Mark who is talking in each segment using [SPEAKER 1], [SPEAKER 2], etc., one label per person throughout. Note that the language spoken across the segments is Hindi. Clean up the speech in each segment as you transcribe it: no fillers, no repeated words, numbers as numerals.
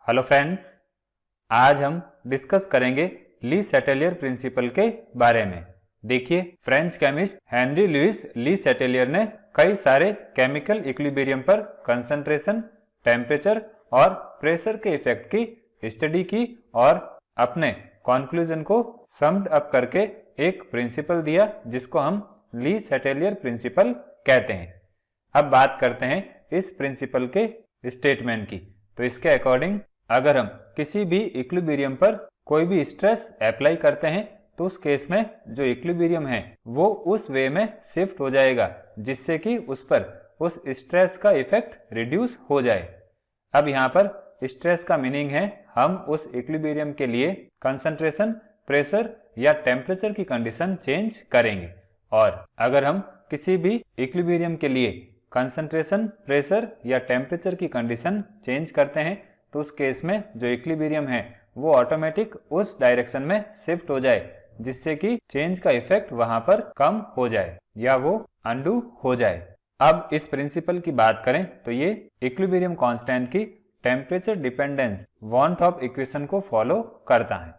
[SPEAKER 1] हेलो फ्रेंड्स, आज हम डिस्कस करेंगे ली सेटेलियर प्रिंसिपल के बारे में। देखिए, फ्रेंच केमिस्ट हेनरी लुइस ली सेटेलियर ने कई सारे केमिकल इक्विलिब्रियम पर कंसंट्रेशन, टेम्परेचर और प्रेशर के इफेक्ट की स्टडी की और अपने कंक्लूजन को समड अप करके एक प्रिंसिपल दिया जिसको हम ली सेटेलियर प्रिंसिपल कहते हैं। अब बात करते हैं इस प्रिंसिपल के स्टेटमेंट की। तो इसके अकॉर्डिंग अगर हम किसी भी इक्विलिब्रियम पर कोई भी स्ट्रेस अप्लाई करते हैं तो उस केस में जो इक्विलिब्रियम है वो उस वे में शिफ्ट हो जाएगा जिससे कि उस पर उस स्ट्रेस का इफेक्ट रिड्यूस हो जाए। अब यहाँ पर स्ट्रेस का मीनिंग है हम उस इक्विलिब्रियम के लिए कंसंट्रेशन, प्रेशर या टेम्परेचर की कंडीशन चेंज करेंगे। और अगर हम किसी भी इक्विलिब्रियम के लिए कंसंट्रेशन, प्रेशर या टेम्परेचर की कंडीशन चेंज करते हैं तो उस केस में जो इक्विलिब्रियम है वो ऑटोमेटिक उस डायरेक्शन में शिफ्ट हो जाए जिससे कि चेंज का इफेक्ट वहां पर कम हो जाए या वो अंडू हो जाए। अब इस प्रिंसिपल की बात करें तो ये इक्विलिब्रियम कांस्टेंट की temperature dependence want of equation को फॉलो करता है।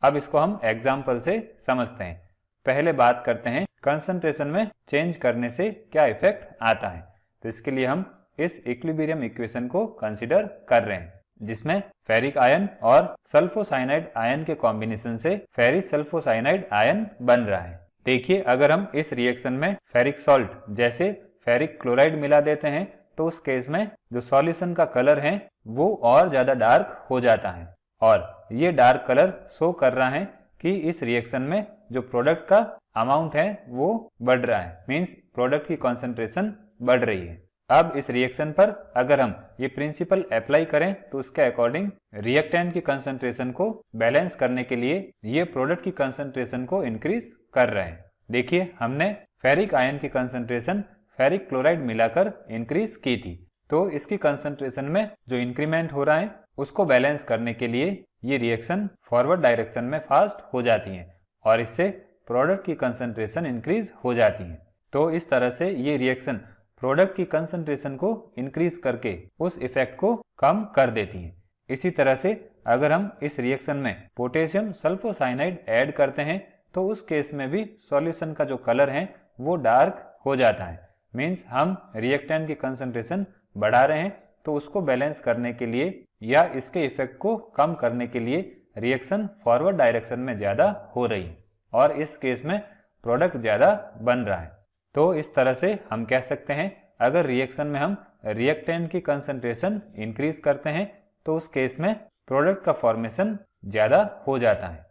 [SPEAKER 1] अब इसको हम एग्जाम्पल से समझते हैं। पहले बात करते हैं कंसंट्रेशन में चेंज करने से क्या इफेक्ट आता है। तो इसके लिए हम इस इक्विलिब्रियम इक्वेशन को कंसीडर कर रहे हैं जिसमें फेरिक आयन और सल्फोसाइनाइड आयन के कॉम्बिनेशन से फेरिक सल्फोसाइनाइड आयन बन रहा है। देखिए, अगर हम इस रिएक्शन में फेरिक सॉल्ट जैसे फेरिक क्लोराइड मिला देते हैं तो उस केस में जो सॉल्यूशन का कलर है वो और ज्यादा डार्क हो जाता है और ये डार्क कलर शो कर रहा है कि इस रिएक्शन में जो प्रोडक्ट का अमाउंट है वो बढ़ रहा है, मींस प्रोडक्ट की कंसंट्रेशन बढ़ रही है। अब इस रिएक्शन पर अगर हम ये प्रिंसिपल अप्लाई करें तो उसके अकॉर्डिंग रिएक्टेंट की कंसंट्रेशन को बैलेंस करने के लिए ये प्रोडक्ट की कंसंट्रेशन को इंक्रीज कर रहे हैं। देखिए, हमने फेरिक आयन की कंसंट्रेशन फेरिक क्लोराइड मिलाकर इंक्रीज की थी, तो इसकी कंसंट्रेशन में जो इंक्रीमेंट हो रहा है उसको बैलेंस करने के लिए ये रिएक्शन फॉरवर्ड डायरेक्शन में फास्ट हो जाती है और इससे प्रोडक्ट की कंसंट्रेशन इंक्रीज हो जाती है। तो इस तरह से ये रिएक्शन प्रोडक्ट की कंसंट्रेशन को इंक्रीज करके उस इफेक्ट को कम कर देती है। इसी तरह से अगर हम इस रिएक्शन में पोटेशियम सल्फोसाइनाइड ऐड करते हैं तो उस केस में भी सॉल्यूशन का जो कलर है वो डार्क हो जाता है, मींस हम रिएक्टेंट की कंसंट्रेशन बढ़ा रहे हैं तो उसको बैलेंस करने के लिए या इसके इफेक्ट को कम करने के लिए रिएक्शन फॉरवर्ड डायरेक्शन में ज्यादा हो रही है और इस केस में प्रोडक्ट ज्यादा बन रहा है। तो इस तरह से हम कह सकते हैं अगर रिएक्शन में हम रिएक्टेंट की कंसंट्रेशन इंक्रीज करते हैं तो उस केस में प्रोडक्ट का फॉर्मेशन ज्यादा हो जाता है।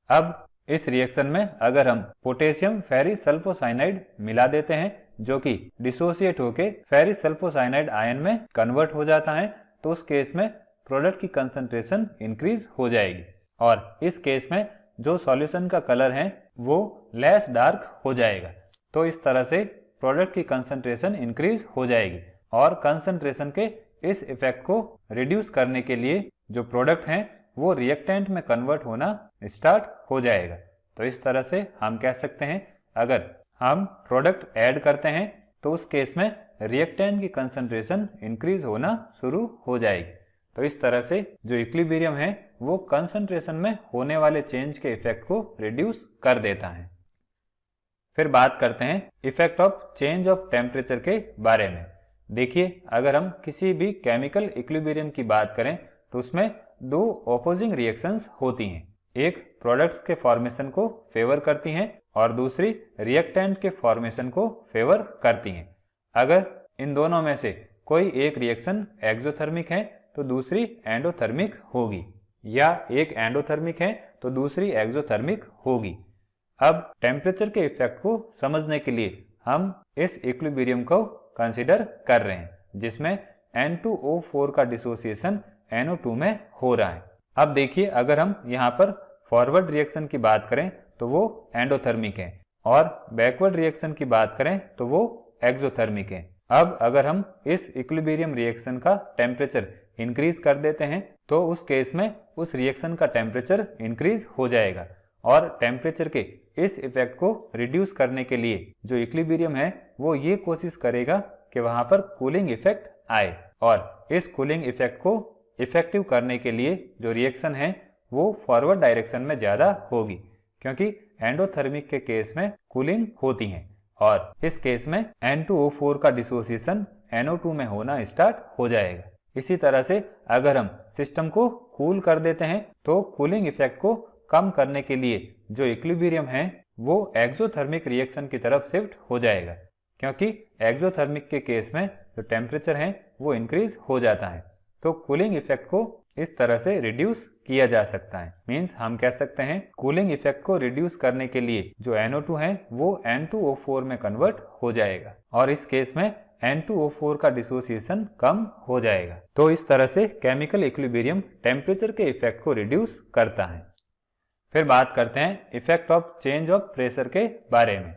[SPEAKER 1] अब इस रिएक्शन में अगर हम पोटेशियम फेरिक सल्फोसाइनाइड मिला देते हैं जो कि डिसोसिएट होके फेरिक सल्फोसाइनाइड आयन में कन्वर्ट हो जाता है तो उस केस में प्रोडक्ट की कंसंट्रेशन इंक्रीज हो जाएगी और इस केस में जो सॉल्यूशन का कलर है वो लेस डार्क हो जाएगा। तो इस तरह से प्रोडक्ट की कंसंट्रेशन इंक्रीज हो जाएगी और कंसंट्रेशन के इस इफेक्ट को रिड्यूस करने के लिए जो प्रोडक्ट है वो रिएक्टेंट में कन्वर्ट होना स्टार्ट हो जाएगा। तो इस तरह से हम कह सकते हैं अगर हम प्रोडक्ट ऐड करते हैं तो उस केस में रिएक्टेंट की कंसंट्रेशन इंक्रीज होना शुरू हो जाएगी। तो इस तरह से जो इक्विलिब्रियम है वो कंसंट्रेशन में होने वाले चेंज के इफेक्ट को रिड्यूस कर देता है। फिर बात करते हैं effect of change of temperature के बारे में। देखिए, अगर हम किसी भी केमिकल इक्विलिब्रियम की बात करें तो उसमें दो ऑपोजिंग रिएक्शंस होती हैं। एक प्रोडक्ट्स के फॉर्मेशन को फेवर करती हैं और दूसरी रिएक्टेंट के फॉर्मेशन को फेवर करती हैं। अगर इन दोनों में से कोई एक रिएक्शन एक्सोथर्मिक है तो दूसरी एंडोथर्मिक होगी या एक एंडोथर्मिक है तो दूसरी एक्सोथर्मिक होगी। अब टेम्परेचर के इफेक्ट को समझने के लिए हम इस इक्विलिब्रियम को कंसीडर कर रहे हैं जिसमें N2O4 का डिसोसिएशन NO2 में हो रहा है। अब देखिए, अगर हम यहाँ पर फॉरवर्ड रिएक्शन की बात करें तो वो एंडोथर्मिक है और बैकवर्ड रिएक्शन की बात करें तो वो एक्सोथर्मिक है। अब अगर हम इस इक्विलिब्रियम रिएक्शन का टेम्परेचर इंक्रीज कर देते हैं तो उस केस में उस रिएक्शन का टेम्परेचर इंक्रीज हो जाएगा और टेम्परेचर के इस इफेक्ट को रिड्यूस करने के लिए जो इक्विलिब्रियम है वो ये कोशिश करेगा कि वहां पर कूलिंग इफेक्ट आए और इस कूलिंग इफेक्ट को इफेक्टिव करने के लिए जो रिएक्शन है वो फॉरवर्ड डायरेक्शन में ज़्यादा होगी, क्योंकि एंडोथर्मिक के केस में कूलिंग होती है और इस केस में N2O4 का डिसोसिएशन NO2 में होना स्टार्ट हो जाएगा। इसी तरह से अगर हम सिस्टम को कूल कर देते हैं तो कूलिंग इफेक्ट को कम करने के लिए जो इक्विलिब्रियम है वो एक्सोथर्मिक रिएक्शन की तरफ शिफ्ट हो जाएगा, क्योंकि एक्सोथर्मिक के केस में जो टेम्परेचर है वो इंक्रीज हो जाता है। तो कूलिंग इफेक्ट को इस तरह से रिड्यूस किया जा सकता है। मीन्स हम कह सकते हैं कूलिंग इफेक्ट को रिड्यूस करने के लिए जो NO2 है वो N2O4 में कन्वर्ट हो जाएगा और इस केस में N2O4 का डिसोसिएशन कम हो जाएगा। तो इस तरह से केमिकल इक्विलिब्रियम टेम्परेचर के इफेक्ट को रिड्यूस करता है। फिर बात करते हैं effect of change of pressure के बारे में।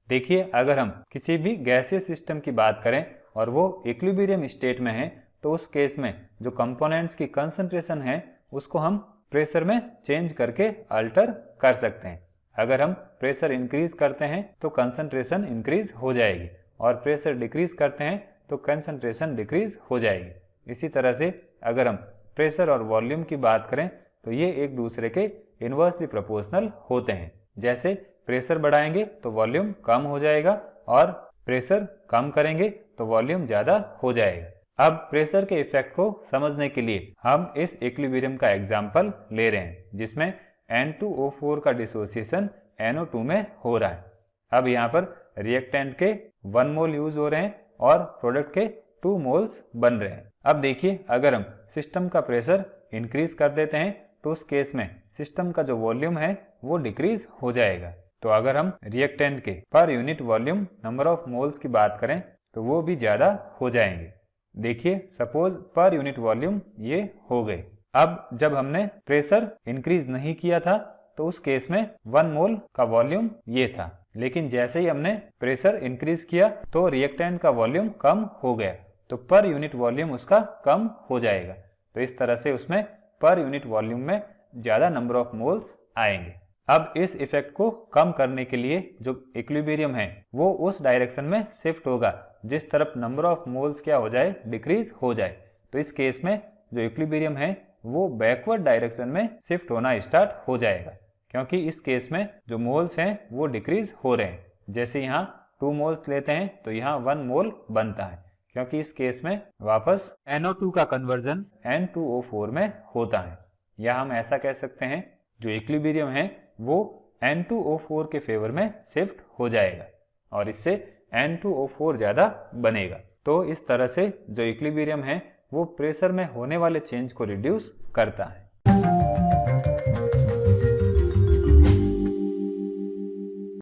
[SPEAKER 1] देखिए, अगर हम किसी भी गैसीय सिस्टम की बात करें और वो इक्विलिब्रियम स्टेट में है तो उस केस में जो कंपोनेंट्स की कंसंट्रेशन है उसको हम प्रेशर में चेंज करके अल्टर कर सकते हैं। अगर हम प्रेशर इंक्रीज करते हैं तो कंसंट्रेशन इंक्रीज हो जाएगी और प्रेशर डिक्रीज करते हैं तो कंसंट्रेशन डिक्रीज हो जाएगी। इसी तरह से अगर हम प्रेशर और वॉल्यूम की बात करें तो ये एक दूसरे के इन्वर्सली प्रोपोर्शनल होते हैं। जैसे प्रेशर बढ़ाएंगे तो वॉल्यूम कम हो जाएगा और प्रेशर कम करेंगे तो वॉल्यूम ज़्यादा हो जाएगा। अब प्रेशर के इफेक्ट को समझने के लिए हम इस इक्विलिब्रियम का एग्जाम्पल ले रहे हैं जिसमें N2O4 का डिसोसिएशन NO2 में हो रहा है। अब यहाँ पर रिएक्टेंट के 1 मोल यूज हो रहे हैं और प्रोडक्ट के 2 मोल्स बन रहे हैं। अब देखिए, अगर हम सिस्टम का प्रेशर इंक्रीज कर देते हैं तो उस केस में सिस्टम का जो वॉल्यूम है वो डिक्रीज हो जाएगा। तो अगर हम रिएक्टेंट के per unit volume number of moles की बात करें तो वो भी ज़्यादा हो जाएंगे। देखिए, सपोज पर यूनिट वॉल्यूम ये हो गए। अब जब हमने प्रेशर इंक्रीज नहीं किया था तो उस केस में 1 मोल का वॉल्यूम ये था, लेकिन जैसे ही हमने प्रेशर इंक्रीज किया तो रिएक्टेंट का वॉल्यूम कम हो गया, तो पर यूनिट वॉल्यूम उसका कम हो जाएगा। तो इस तरह से उसमें पर यूनिट वॉल्यूम में ज़्यादा नंबर ऑफ मोल्स आएंगे। अब इस इफेक्ट को कम करने के लिए जो इक्विलिब्रियम है वो उस डायरेक्शन में शिफ्ट होगा जिस तरफ नंबर ऑफ मोल्स क्या हो जाए, डिक्रीज हो जाए। तो इस केस में जो इक्विलिब्रियम है वो बैकवर्ड डायरेक्शन में शिफ्ट होना स्टार्ट हो जाएगा, क्योंकि इस केस में जो मोल्स हैं वो डिक्रीज हो रहे हैं। जैसे यहाँ 2 मोल्स लेते हैं तो यहाँ 1 मोल बनता है, क्योंकि इस केस में वापस NO2 का कन्वर्जन N2O4 में होता है। या हम ऐसा कह सकते हैं जो इक्विलिब्रियम है वो N2O4 के फेवर में शिफ्ट हो जाएगा और इससे N2O4 ज़्यादा बनेगा। तो इस तरह से जो इक्विलिब्रियम है वो प्रेशर में होने वाले चेंज को रिड्यूस करता है।